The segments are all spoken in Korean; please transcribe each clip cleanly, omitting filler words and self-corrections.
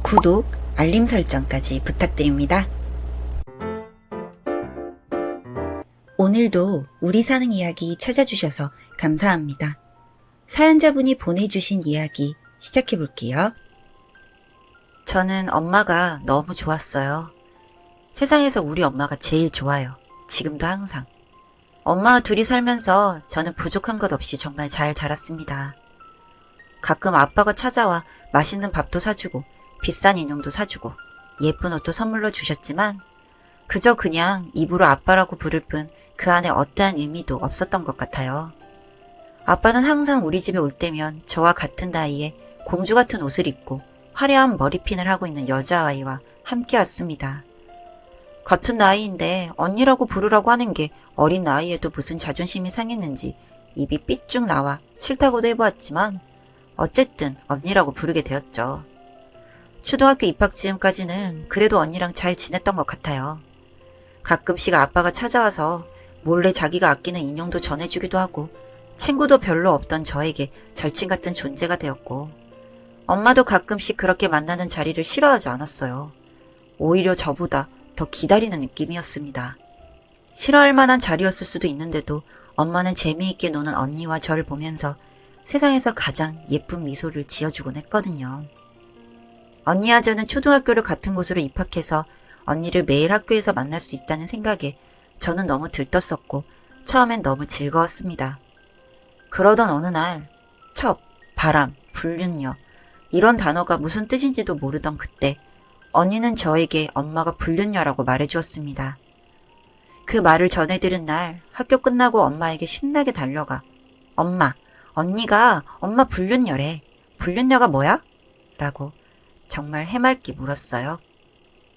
구독, 알림 설정까지 부탁드립니다. 오늘도 우리 사는 이야기 찾아주셔서 감사합니다. 사연자분이 보내주신 이야기 시작해볼게요. 저는 엄마가 너무 좋았어요. 세상에서 우리 엄마가 제일 좋아요. 지금도 항상. 엄마와 둘이 살면서 저는 부족한 것 없이 정말 잘 자랐습니다. 가끔 아빠가 찾아와 맛있는 밥도 사주고 비싼 인형도 사주고 예쁜 옷도 선물로 주셨지만 그저 그냥 입으로 아빠라고 부를 뿐 그 안에 어떠한 의미도 없었던 것 같아요. 아빠는 항상 우리 집에 올 때면 저와 같은 나이에 공주 같은 옷을 입고 화려한 머리핀을 하고 있는 여자아이와 함께 왔습니다. 같은 나이인데 언니라고 부르라고 하는 게 어린 나이에도 무슨 자존심이 상했는지 입이 삐쭉 나와 싫다고도 해보았지만 어쨌든 언니라고 부르게 되었죠. 초등학교 입학 즈음까지는 그래도 언니랑 잘 지냈던 것 같아요. 가끔씩 아빠가 찾아와서 몰래 자기가 아끼는 인형도 전해주기도 하고 친구도 별로 없던 저에게 절친 같은 존재가 되었고 엄마도 가끔씩 그렇게 만나는 자리를 싫어하지 않았어요. 오히려 저보다 더 기다리는 느낌이었습니다. 싫어할 만한 자리였을 수도 있는데도 엄마는 재미있게 노는 언니와 저를 보면서 세상에서 가장 예쁜 미소를 지어주곤 했거든요. 언니와 저는 초등학교를 같은 곳으로 입학해서 언니를 매일 학교에서 만날 수 있다는 생각에 저는 너무 들떴었고 처음엔 너무 즐거웠습니다. 그러던 어느 날 첩, 바람, 불륜녀 이런 단어가 무슨 뜻인지도 모르던 그때 언니는 저에게 엄마가 불륜녀라고 말해주었습니다. 그 말을 전해들은 날 학교 끝나고 엄마에게 신나게 달려가 엄마, 언니가 엄마 불륜녀래. 불륜녀가 뭐야? 라고 정말 해맑게 물었어요.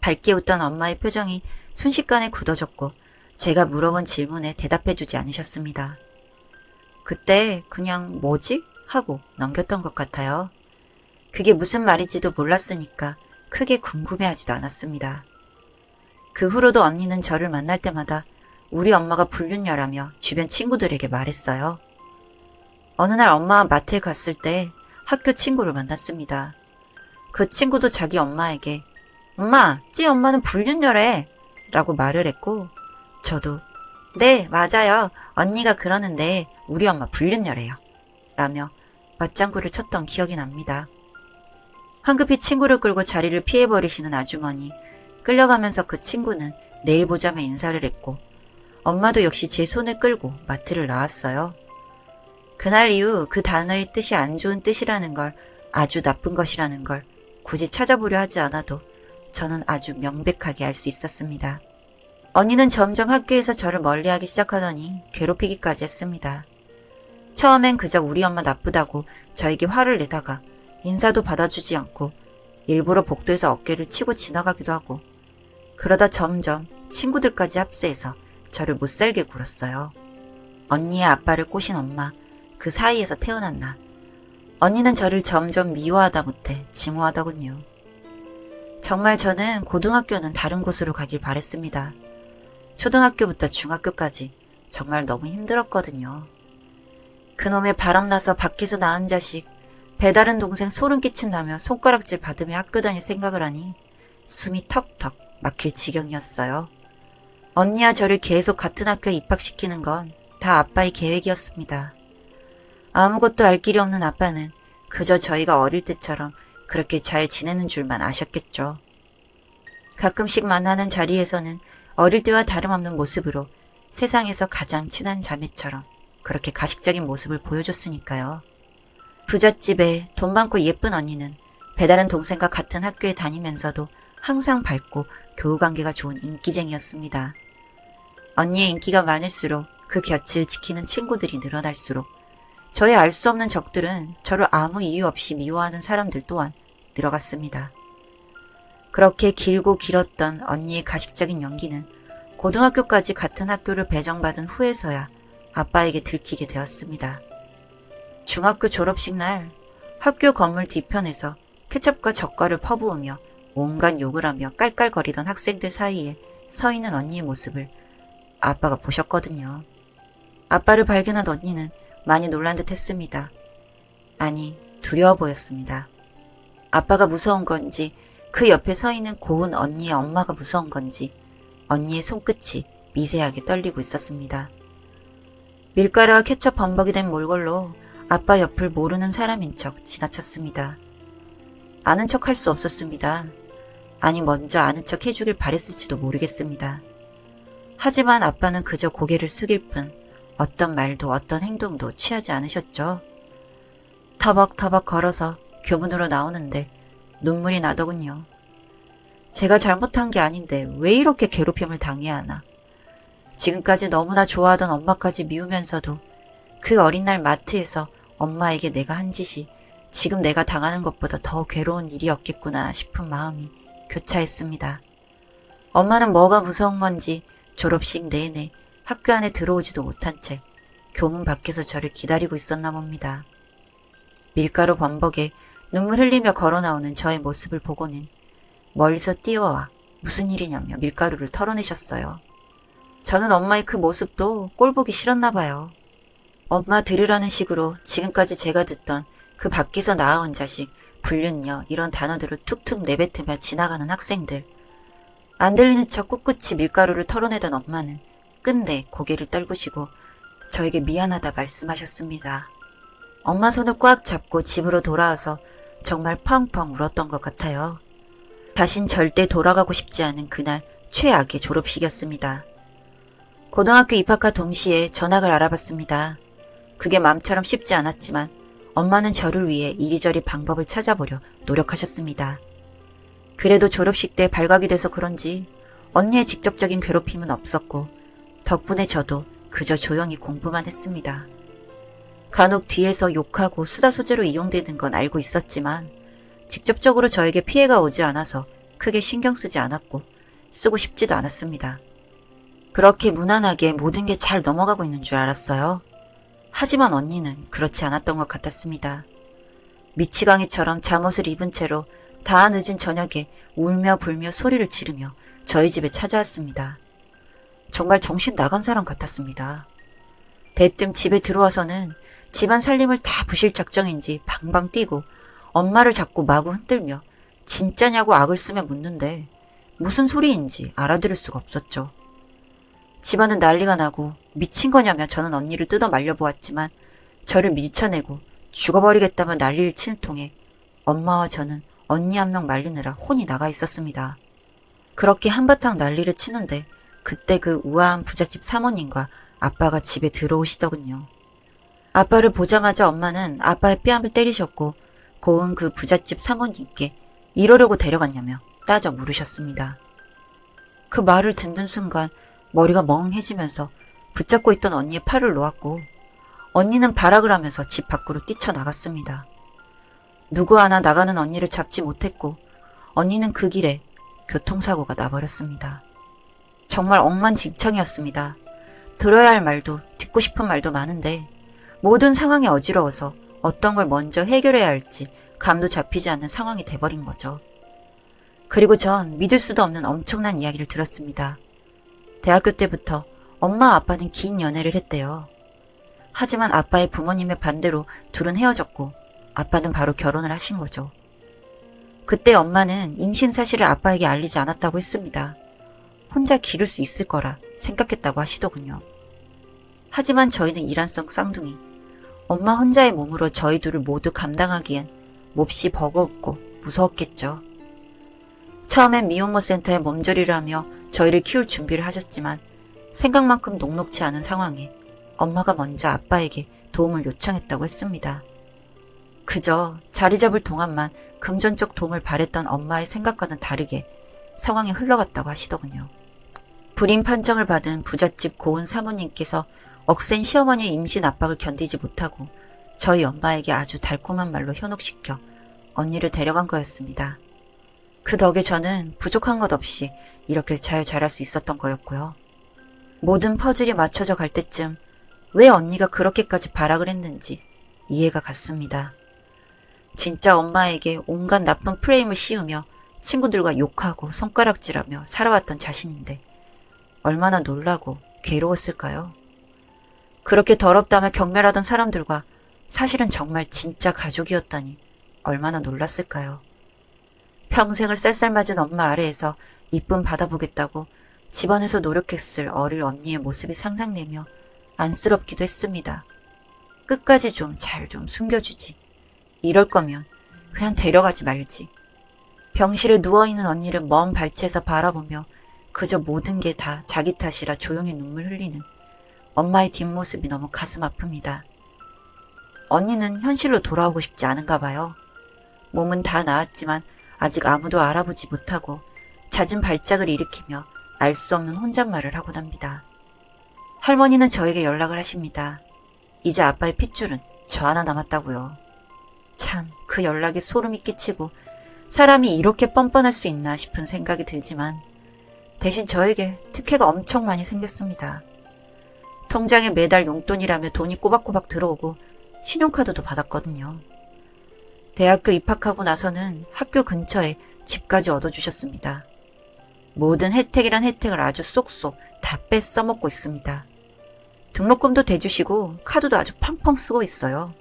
밝게 웃던 엄마의 표정이 순식간에 굳어졌고 제가 물어본 질문에 대답해주지 않으셨습니다. 그때 그냥 뭐지? 하고 넘겼던 것 같아요. 그게 무슨 말인지도 몰랐으니까 크게 궁금해하지도 않았습니다. 그 후로도 언니는 저를 만날 때마다 우리 엄마가 불륜녀라며 주변 친구들에게 말했어요. 어느 날 엄마와 마트에 갔을 때 학교 친구를 만났습니다. 그 친구도 자기 엄마에게 엄마, 찌 엄마는 불륜녀래 라고 말을 했고 저도 네, 맞아요. 언니가 그러는데 우리 엄마 불륜녀래요 라며 맞장구를 쳤던 기억이 납니다. 황급히 친구를 끌고 자리를 피해버리시는 아주머니 끌려가면서 그 친구는 내일 보자며 인사를 했고 엄마도 역시 제 손을 끌고 마트를 나왔어요. 그날 이후 그 단어의 뜻이 안 좋은 뜻이라는 걸 아주 나쁜 것이라는 걸 굳이 찾아보려 하지 않아도 저는 아주 명백하게 알 수 있었습니다. 언니는 점점 학교에서 저를 멀리하기 시작하더니 괴롭히기까지 했습니다. 처음엔 그저 우리 엄마 나쁘다고 저에게 화를 내다가 인사도 받아주지 않고 일부러 복도에서 어깨를 치고 지나가기도 하고 그러다 점점 친구들까지 합세해서 저를 못살게 굴었어요. 언니의 아빠를 꼬신 엄마, 그 사이에서 태어난 나. 언니는 저를 점점 미워하다 못해 증오하더군요. 정말 저는 고등학교는 다른 곳으로 가길 바랬습니다. 초등학교부터 중학교까지 정말 너무 힘들었거든요. 그놈의 바람나서 밖에서 낳은 자식, 배다른 동생 소름 끼친다며 손가락질 받으며 학교 다닐 생각을 하니 숨이 턱턱 막힐 지경이었어요. 언니와 저를 계속 같은 학교에 입학시키는 건 다 아빠의 계획이었습니다. 아무것도 알 길이 없는 아빠는 그저 저희가 어릴 때처럼 그렇게 잘 지내는 줄만 아셨겠죠. 가끔씩 만나는 자리에서는 어릴 때와 다름없는 모습으로 세상에서 가장 친한 자매처럼 그렇게 가식적인 모습을 보여줬으니까요. 부잣집에 돈 많고 예쁜 언니는 배다른 동생과 같은 학교에 다니면서도 항상 밝고 교우관계가 좋은 인기쟁이였습니다. 언니의 인기가 많을수록 그 곁을 지키는 친구들이 늘어날수록 저의 알 수 없는 적들은 저를 아무 이유 없이 미워하는 사람들 또한 늘어갔습니다. 그렇게 길고 길었던 언니의 가식적인 연기는 고등학교까지 같은 학교를 배정받은 후에서야 아빠에게 들키게 되었습니다. 중학교 졸업식 날 학교 건물 뒤편에서 케첩과 젓갈을 퍼부으며 온갖 욕을 하며 깔깔거리던 학생들 사이에 서 있는 언니의 모습을 아빠가 보셨거든요. 아빠를 발견한 언니는 많이 놀란 듯 했습니다. 아니, 두려워 보였습니다. 아빠가 무서운 건지 그 옆에 서 있는 고운 언니의 엄마가 무서운 건지 언니의 손끝이 미세하게 떨리고 있었습니다. 밀가루와 케첩 범벅이 된 몰골로 아빠 옆을 모르는 사람인 척 지나쳤습니다. 아는 척 할 수 없었습니다. 아니 먼저 아는 척 해주길 바랬을지도 모르겠습니다. 하지만 아빠는 그저 고개를 숙일 뿐 어떤 말도 어떤 행동도 취하지 않으셨죠. 터벅터벅 걸어서 교문으로 나오는데 눈물이 나더군요. 제가 잘못한 게 아닌데 왜 이렇게 괴롭힘을 당해야 하나. 지금까지 너무나 좋아하던 엄마까지 미우면서도 그 어린 날 마트에서 엄마에게 내가 한 짓이 지금 내가 당하는 것보다 더 괴로운 일이었겠구나 싶은 마음이 교차했습니다. 엄마는 뭐가 무서운 건지 졸업식 내내 학교 안에 들어오지도 못한 채 교문 밖에서 저를 기다리고 있었나 봅니다. 밀가루 범벅에 눈물 흘리며 걸어 나오는 저의 모습을 보고는 멀리서 뛰어와 무슨 일이냐며 밀가루를 털어내셨어요. 저는 엄마의 그 모습도 꼴보기 싫었나 봐요. 엄마 들으라는 식으로 지금까지 제가 듣던 그 밖에서 낳아온 자식, 불륜녀 이런 단어들을 툭툭 내뱉으며 지나가는 학생들. 안 들리는 척 꿋꿋이 밀가루를 털어내던 엄마는 끝내 고개를 떨구시고 저에게 미안하다 말씀하셨습니다. 엄마 손을 꽉 잡고 집으로 돌아와서 정말 펑펑 울었던 것 같아요. 다신 절대 돌아가고 싶지 않은 그날 최악의 졸업식이었습니다. 고등학교 입학과 동시에 전학을 알아봤습니다. 그게 맘처럼 쉽지 않았지만 엄마는 저를 위해 이리저리 방법을 찾아보려 노력하셨습니다. 그래도 졸업식 때 발각이 돼서 그런지 언니의 직접적인 괴롭힘은 없었고 덕분에 저도 그저 조용히 공부만 했습니다. 간혹 뒤에서 욕하고 수다 소재로 이용되는 건 알고 있었지만 직접적으로 저에게 피해가 오지 않아서 크게 신경 쓰지 않았고 쓰고 싶지도 않았습니다. 그렇게 무난하게 모든 게 잘 넘어가고 있는 줄 알았어요. 하지만 언니는 그렇지 않았던 것 같았습니다. 미치광이처럼 잠옷을 입은 채로 다 늦은 저녁에 울며 불며 소리를 지르며 저희 집에 찾아왔습니다. 정말 정신 나간 사람 같았습니다. 대뜸 집에 들어와서는 집안 살림을 다 부실 작정인지 방방 뛰고 엄마를 잡고 마구 흔들며 진짜냐고 악을 쓰며 묻는데 무슨 소리인지 알아들을 수가 없었죠. 집안은 난리가 나고 미친 거냐며 저는 언니를 뜯어 말려보았지만 저를 밀쳐내고 죽어버리겠다며 난리를 치는 통에 엄마와 저는 언니 한 명 말리느라 혼이 나가 있었습니다. 그렇게 한바탕 난리를 치는데 그때 그 우아한 부잣집 사모님과 아빠가 집에 들어오시더군요. 아빠를 보자마자 엄마는 아빠의 뺨을 때리셨고 고운 그 부잣집 사모님께 이러려고 데려갔냐며 따져 물으셨습니다. 그 말을 듣는 순간 머리가 멍해지면서 붙잡고 있던 언니의 팔을 놓았고 언니는 발악을 하면서 집 밖으로 뛰쳐나갔습니다. 누구 하나 나가는 언니를 잡지 못했고 언니는 그 길에 교통사고가 나버렸습니다. 정말 엉망진창이었습니다. 들어야 할 말도 듣고 싶은 말도 많은데 모든 상황이 어지러워서 어떤 걸 먼저 해결해야 할지 감도 잡히지 않는 상황이 돼버린 거죠. 그리고 전 믿을 수도 없는 엄청난 이야기를 들었습니다. 대학교 때부터 엄마 아빠는 긴 연애를 했대요. 하지만 아빠의 부모님의 반대로 둘은 헤어졌고 아빠는 바로 결혼을 하신 거죠. 그때 엄마는 임신 사실을 아빠에게 알리지 않았다고 했습니다. 혼자 기를 수 있을 거라 생각했다고 하시더군요. 하지만 저희는 이란성 쌍둥이, 엄마 혼자의 몸으로 저희 둘을 모두 감당하기엔 몹시 버거웠고 무서웠겠죠. 처음엔 미혼모 센터에 몸조리를 하며 저희를 키울 준비를 하셨지만 생각만큼 녹록지 않은 상황에 엄마가 먼저 아빠에게 도움을 요청했다고 했습니다. 그저 자리 잡을 동안만 금전적 도움을 바랬던 엄마의 생각과는 다르게 상황이 흘러갔다고 하시더군요. 불임 판정을 받은 부잣집 고은 사모님께서 억센 시어머니의 임신 압박을 견디지 못하고 저희 엄마에게 아주 달콤한 말로 현혹시켜 언니를 데려간 거였습니다. 그 덕에 저는 부족한 것 없이 이렇게 잘 자랄 수 있었던 거였고요. 모든 퍼즐이 맞춰져 갈 때쯤 왜 언니가 그렇게까지 발악을 했는지 이해가 갔습니다. 진짜 엄마에게 온갖 나쁜 프레임을 씌우며 친구들과 욕하고 손가락질하며 살아왔던 자신인데 얼마나 놀라고 괴로웠을까요? 그렇게 더럽다며 경멸하던 사람들과 사실은 정말 진짜 가족이었다니 얼마나 놀랐을까요? 평생을 쌀쌀맞은 엄마 아래에서 이쁨 받아보겠다고 집안에서 노력했을 어릴 언니의 모습이 상상되며 안쓰럽기도 했습니다. 끝까지 좀 잘 좀 숨겨주지. 이럴 거면 그냥 데려가지 말지. 병실에 누워있는 언니를 먼 발치에서 바라보며 그저 모든 게 다 자기 탓이라 조용히 눈물 흘리는 엄마의 뒷모습이 너무 가슴 아픕니다. 언니는 현실로 돌아오고 싶지 않은가 봐요. 몸은 다 나았지만 아직 아무도 알아보지 못하고 잦은 발작을 일으키며 알 수 없는 혼잣말을 하곤 합니다. 할머니는 저에게 연락을 하십니다. 이제 아빠의 핏줄은 저 하나 남았다고요. 참, 그 연락이 소름이 끼치고 사람이 이렇게 뻔뻔할 수 있나 싶은 생각이 들지만 대신 저에게 특혜가 엄청 많이 생겼습니다. 통장에 매달 용돈이라며 돈이 꼬박꼬박 들어오고 신용카드도 받았거든요. 대학교 입학하고 나서는 학교 근처에 집까지 얻어주셨습니다. 모든 혜택이란 혜택을 아주 쏙쏙 다 빼써먹고 있습니다. 등록금도 대주시고 카드도 아주 펑펑 쓰고 있어요.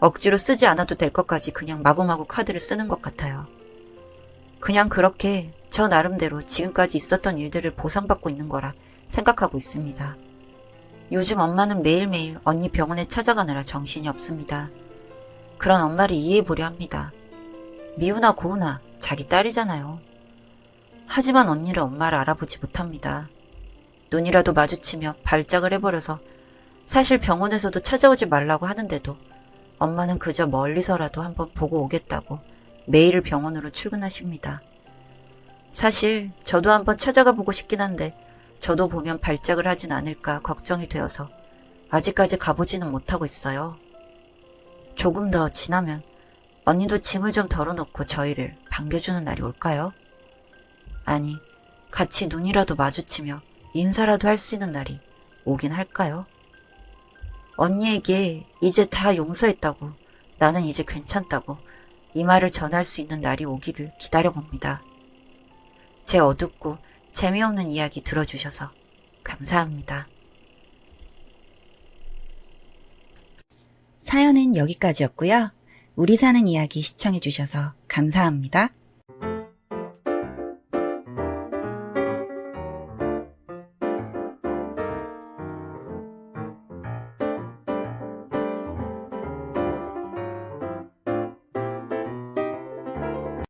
억지로 쓰지 않아도 될 것까지 그냥 마구마구 카드를 쓰는 것 같아요. 그냥 그렇게 저 나름대로 지금까지 있었던 일들을 보상받고 있는 거라 생각하고 있습니다. 요즘 엄마는 매일매일 언니 병원에 찾아가느라 정신이 없습니다. 그런 엄마를 이해해보려 합니다. 미우나 고우나 자기 딸이잖아요. 하지만 언니를 엄마를 알아보지 못합니다. 눈이라도 마주치며 발작을 해버려서 사실 병원에서도 찾아오지 말라고 하는데도 엄마는 그저 멀리서라도 한번 보고 오겠다고 매일 병원으로 출근하십니다. 사실 저도 한번 찾아가 보고 싶긴 한데 저도 보면 발작을 하진 않을까 걱정이 되어서 아직까지 가보지는 못하고 있어요. 조금 더 지나면 언니도 짐을 좀 덜어놓고 저희를 반겨주는 날이 올까요? 아니, 같이 눈이라도 마주치며 인사라도 할 수 있는 날이 오긴 할까요? 언니에게 이제 다 용서했다고, 나는 이제 괜찮다고 이 말을 전할 수 있는 날이 오기를 기다려봅니다. 제 어둡고 재미없는 이야기 들어주셔서 감사합니다. 사연은 여기까지였고요. 우리 사는 이야기 시청해주셔서 감사합니다.